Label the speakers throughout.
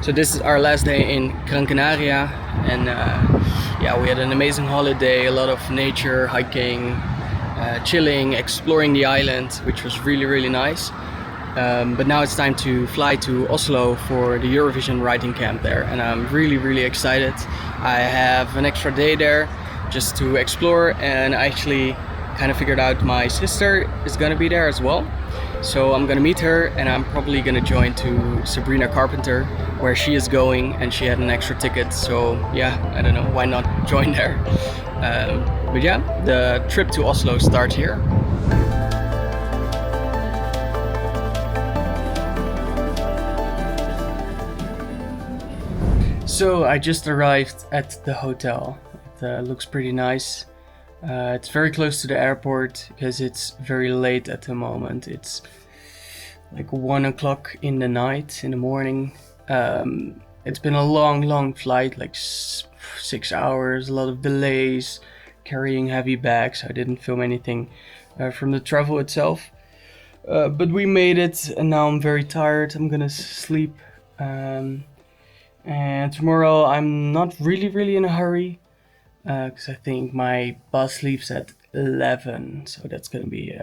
Speaker 1: So this is our last day in Gran Canaria, and yeah, we had an amazing holiday, a lot of nature, hiking, chilling, exploring the island, which was really nice. But now it's time to fly to Oslo for the Eurovision writing camp there, and I'm really excited. I have an extra day there just to explore, and I actually kind of figured out my sister is gonna be there as well. So I'm gonna meet her, and I'm probably gonna join to Sabrina Carpenter where she is going, and she had an extra ticket, so yeah, I don't know, why not join there. But yeah, the trip to Oslo starts here. So I just arrived at the hotel. It looks pretty nice. It's very close to the airport because it's very late at the moment. It's like 1 o'clock in the night, in the morning. It's been a long flight, like 6 hours, a lot of delays, carrying heavy bags. I didn't film anything from the travel itself. But we made it, and now I'm very tired. I'm gonna sleep. And tomorrow I'm not really in a hurry. Because I think my bus leaves at 11, so that's gonna be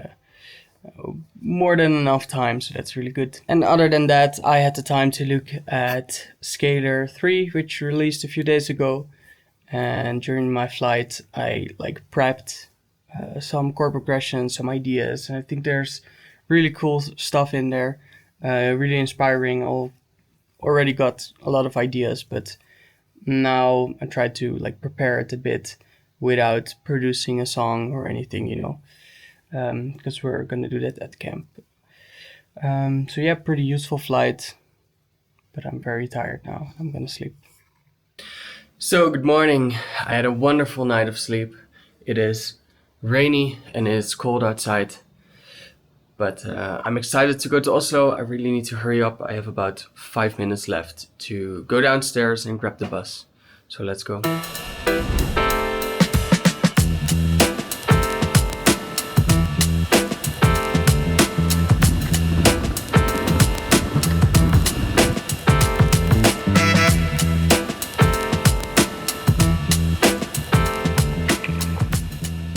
Speaker 1: more than enough time, so that's really good. And other than that, I had the time to look at Scalar 3, which released a few days ago, and during my flight I prepped some chord progressions, some ideas, and I think there's really cool stuff in there, really inspiring. I already got a lot of ideas, but now I try to prepare it a bit without producing a song or anything, because we're gonna do that at camp. So yeah, pretty useful flight, but I'm very tired now. I'm gonna sleep. So good morning. I had a wonderful night of sleep. It is rainy and it's cold outside, but I'm excited to go to Oslo. I really need to hurry up. I have about 5 minutes left to go downstairs and grab the bus. So let's go.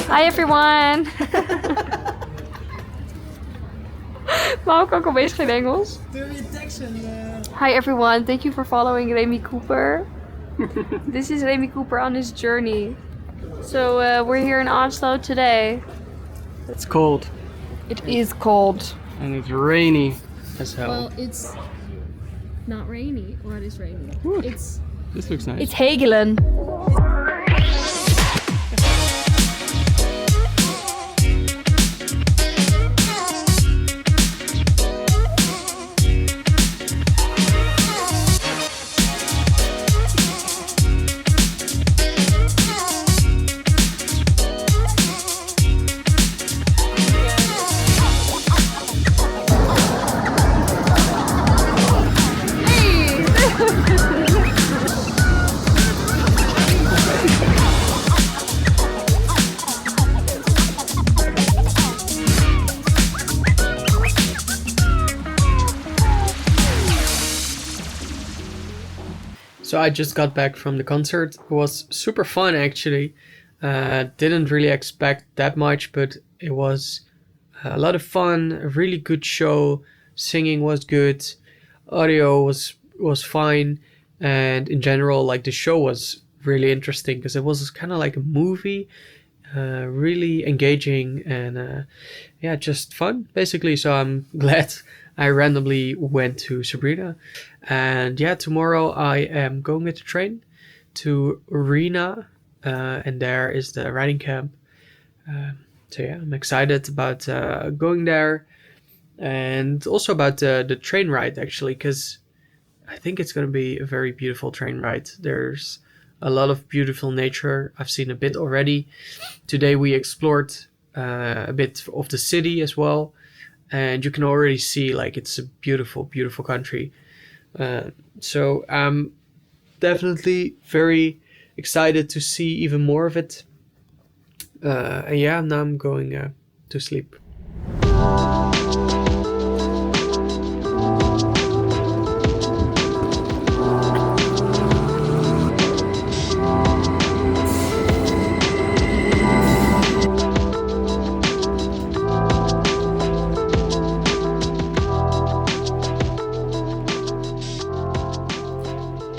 Speaker 2: Hi everyone! Waarom kan ik opeens geen Engels? Hi everyone, thank you for following Remy Cooper. This is Remy Cooper on his journey. So we're here in Oslo today.
Speaker 1: It's cold.
Speaker 2: It is cold.
Speaker 1: And it's rainy as hell.
Speaker 3: Well, it's not rainy. Or it is rainy.
Speaker 1: Ooh,
Speaker 3: It's
Speaker 1: this looks nice.
Speaker 2: It's hagelen.
Speaker 1: So I just got back from the concert. It was super fun actually. Didn't really expect that much, but it was a lot of fun, a really good show. Singing was good, audio was fine, and in general the show was really interesting because it was kind of like a movie, really engaging and yeah, just fun basically. So I'm glad I randomly went to Sabrina. And yeah, tomorrow I am going with the train to Rena, and there is the riding camp. So yeah, I'm excited about going there, and also about the train ride actually, because I think it's going to be a very beautiful train ride. There's a lot of beautiful nature. I've seen a bit already. Today we explored a bit of the city as well, and you can already see it's a beautiful country. So I'm definitely very excited to see even more of it. And yeah, now I'm going to sleep.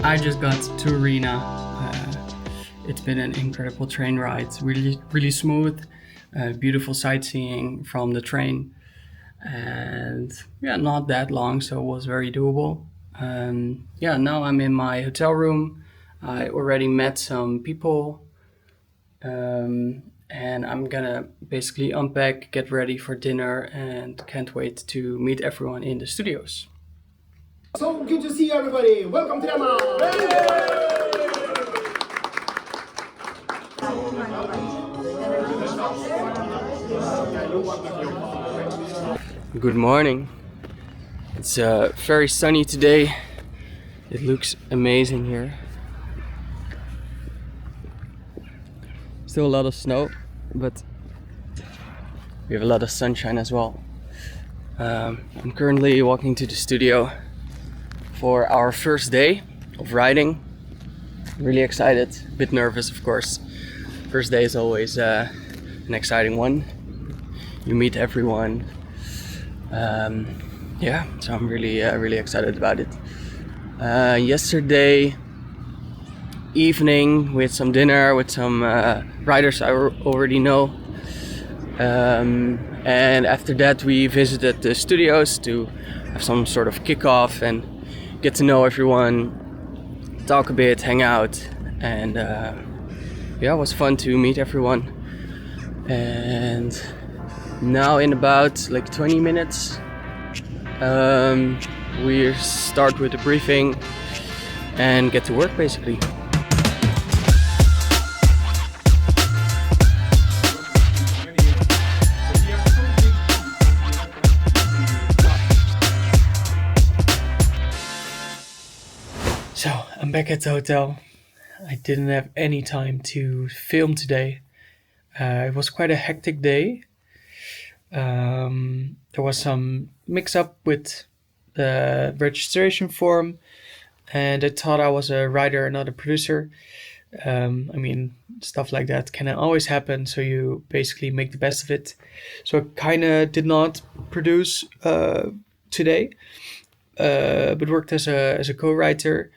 Speaker 1: I just got to Rena. It's been an incredible train ride, really smooth, beautiful sightseeing from the train, and yeah, not that long, so it was very doable. Yeah, now I'm in my hotel room. I already met some people, and I'm gonna basically unpack, get ready for dinner, and can't wait to meet everyone in the studios.
Speaker 4: So good to see everybody. Welcome to Rema.
Speaker 1: Good morning. It's very sunny today. It looks amazing here. Still a lot of snow, but we have a lot of sunshine as well. I'm currently walking to the studio for our first day of riding. Really excited, a bit nervous of course. First day is always an exciting one. You meet everyone. Yeah, so I'm really excited about it. Yesterday evening with some dinner with some riders I already know. And after that we visited the studios to have some sort of kickoff and get to know everyone, talk a bit, hang out, and yeah, it was fun to meet everyone. And now in about like 20 minutes we start with the briefing and get to work basically. So I'm back at the hotel. I didn't have any time to film today. It was quite a hectic day. There was some mix-up with the registration form, and I thought I was a writer, not a producer. I mean, stuff like that can always happen, so you basically make the best of it. So I kind of did not produce today, but worked as a co-writer.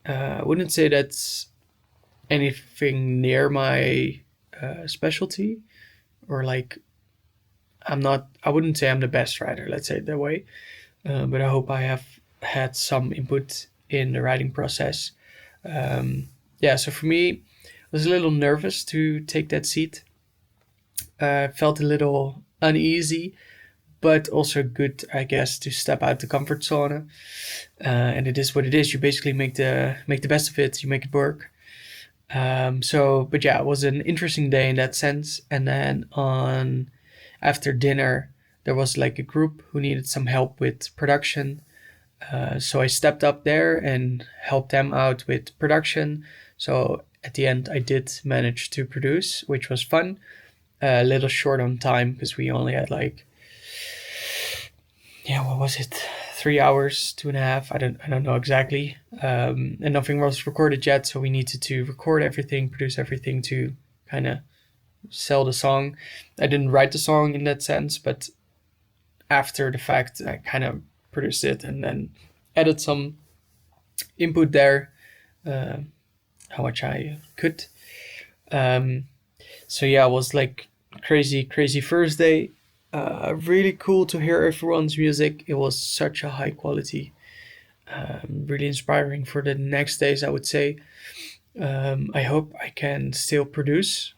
Speaker 1: I wouldn't say that's anything near my specialty, or like I wouldn't say I'm the best writer, let's say it that way. But I hope I have had some input in the writing process. Yeah, so for me, I was a little nervous to take that seat. Felt a little uneasy, but also good, I guess, to step out the comfort zone. And it is what it is. You basically make the best of it. You make it work. But yeah, it was an interesting day in that sense. And then after dinner, there was like a group who needed some help with production. So I stepped up there and helped them out with production. So at the end, I did manage to produce, which was fun. A little short on time because we only had like, what was it? 3 hours, 2.5. I don't know exactly. And nothing was recorded yet, so we needed to record everything, produce everything to kind of sell the song. I didn't write the song in that sense, but after the fact, I kind of produced it and then added some input there, how much I could. So yeah, it was like crazy first day. Really cool to hear everyone's music. It was such a high quality. Really inspiring for the next days, I would say. I hope I can still produce.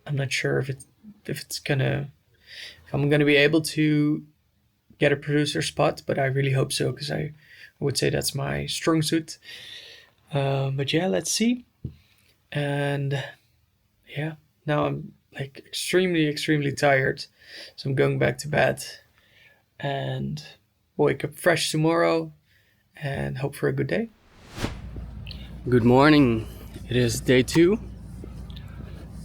Speaker 1: I'm not sure if I'm gonna be able to get a producer spot, but I really hope so because I would say that's my strong suit. But yeah, let's see. And yeah, now I'm like extremely tired, so I'm going back to bed and wake up fresh tomorrow and hope for a good day. Good morning. It is day 2.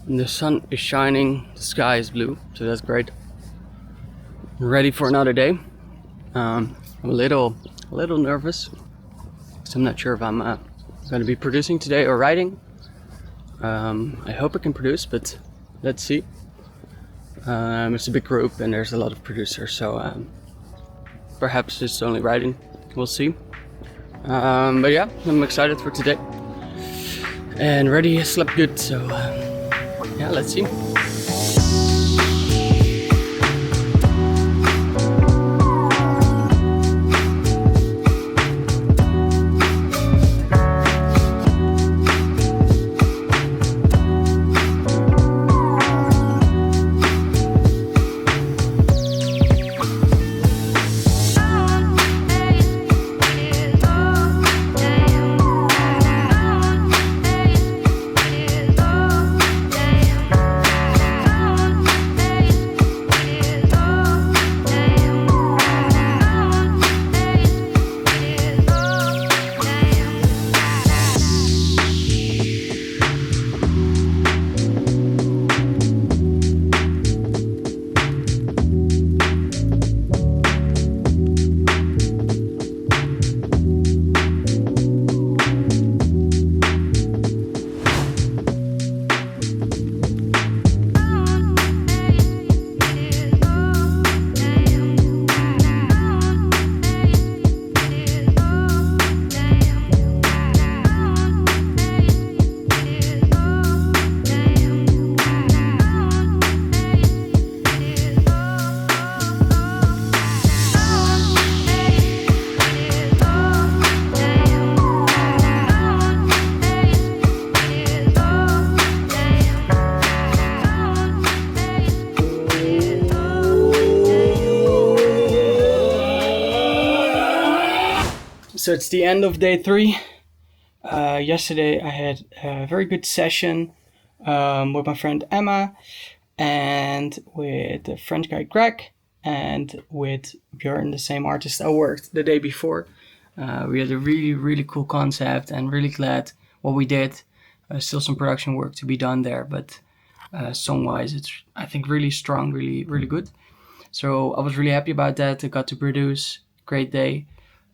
Speaker 1: The sun is shining, the sky is blue, so that's great. I'm ready for another day. I'm a little nervous because I'm not sure if I'm going to be producing today or writing. I hope I can produce, but let's see. It's a big group and there's a lot of producers, so perhaps it's only writing. We'll see.
Speaker 5: But yeah, I'm excited for today and ready. Slept good, so yeah, let's see. So it's the end of day 3. Yesterday I had a very good session with my friend Emma and with the French guy Greg and with Björn, the same artist I worked the day before. We had a really cool concept and really glad what we did. Still some production work to be done there, but song-wise it's I think really strong, really good. So I was really happy about that. I got to produce, great day.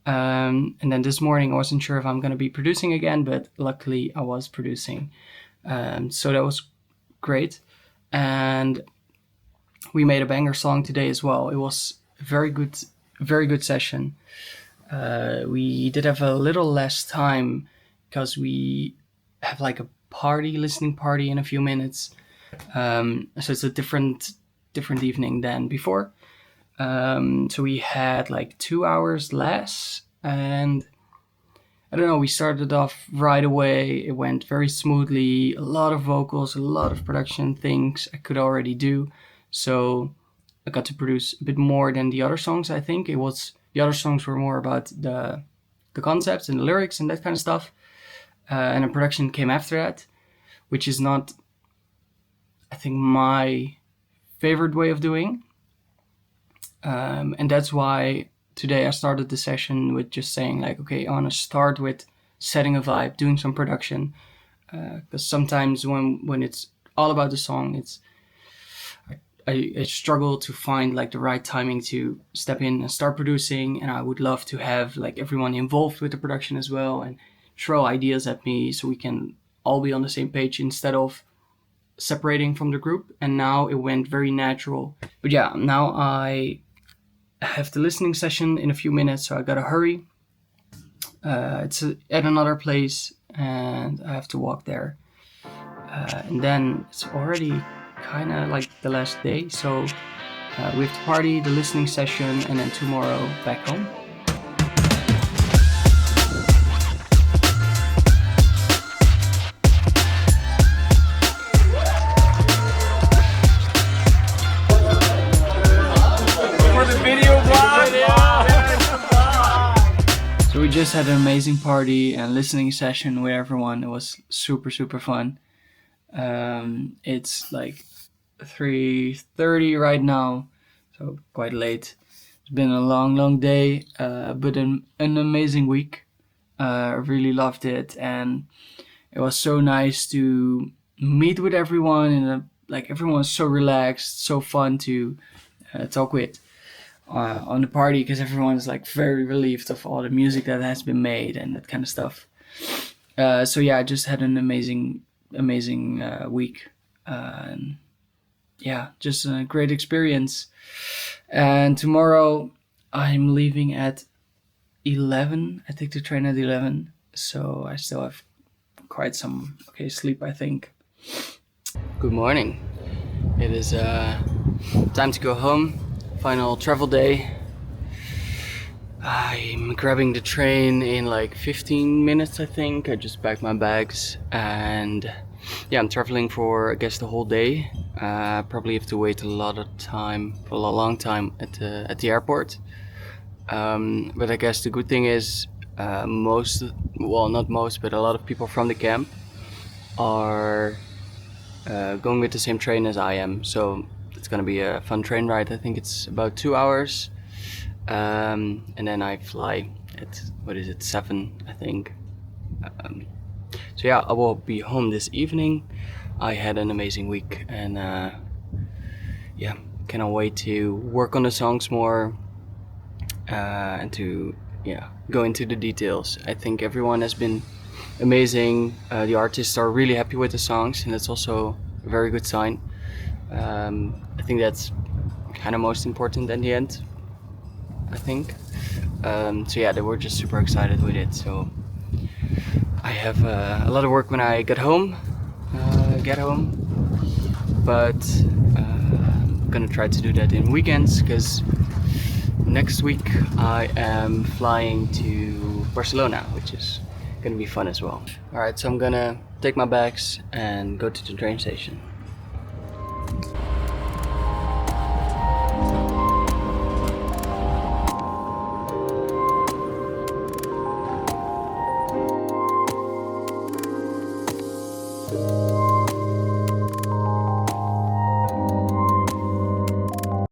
Speaker 5: And then this morning I wasn't sure if I'm going to be producing again, but luckily I was producing. So that was great. And we made a banger song today as well. It was a very good session. We did have a little less time because we have like a listening party in a few minutes. So it's a different evening than before. So we had like 2 hours less, and I don't know, we started off right away. It went very smoothly, a lot of vocals, a lot of production things I could already do. So I got to produce a bit more than the other songs. I think the other songs were more about the concepts and the lyrics and that kind of stuff. And the production came after that, which is not, I think, my favorite way of doing. And that's why today I started the session with just saying like, okay, I want to start with setting a vibe, doing some production. Because sometimes when it's all about the song, I struggle to find like the right timing to step in and start producing. And I would love to have like everyone involved with the production as well and throw ideas at me so we can all be on the same page instead of separating from the group. And now it went very natural. But yeah, now I have the listening session in a few minutes, so I gotta hurry. It's at another place and I have to walk there. And then it's already kind of like the last day, so we have to party, the listening session, and then tomorrow back home. So we just had an amazing party and listening session with everyone. It was super fun. It's like 3:30 right now, so quite late. It's been a long day, but an amazing week. I really loved it, and it was so nice to meet with everyone, and everyone was so relaxed, so fun to talk with on the party, because everyone is like very relieved of all the music that has been made and that kind of stuff. So yeah, I just had an amazing week. And yeah, just a great experience. And tomorrow I'm leaving at 11. I take the train at 11, so I still have quite some sleep, I think. Good morning. It is time to go home. Final travel day. I'm grabbing the train in like 15 minutes, I think. I just packed my bags and yeah, I'm traveling for I guess the whole day. Probably have to wait a long time at the airport. But I guess the good thing is not most, but a lot of people from the camp are going with the same train as I am. So it's gonna be a fun train ride. I think it's about 2 hours. And then I fly at 7, I think. So yeah, I will be home this evening. I had an amazing week, and yeah, cannot wait to work on the songs more and to go into the details. I think everyone has been amazing. The artists are really happy with the songs, and that's also a very good sign. I think that's kind of most important in the end, I think. So yeah, they were just super excited with it. So I have a lot of work when I get home, but I'm gonna try to do that in weekends, because next week I am flying to Barcelona, which is gonna be fun as well. Alright, so I'm gonna take my bags and go to the train station.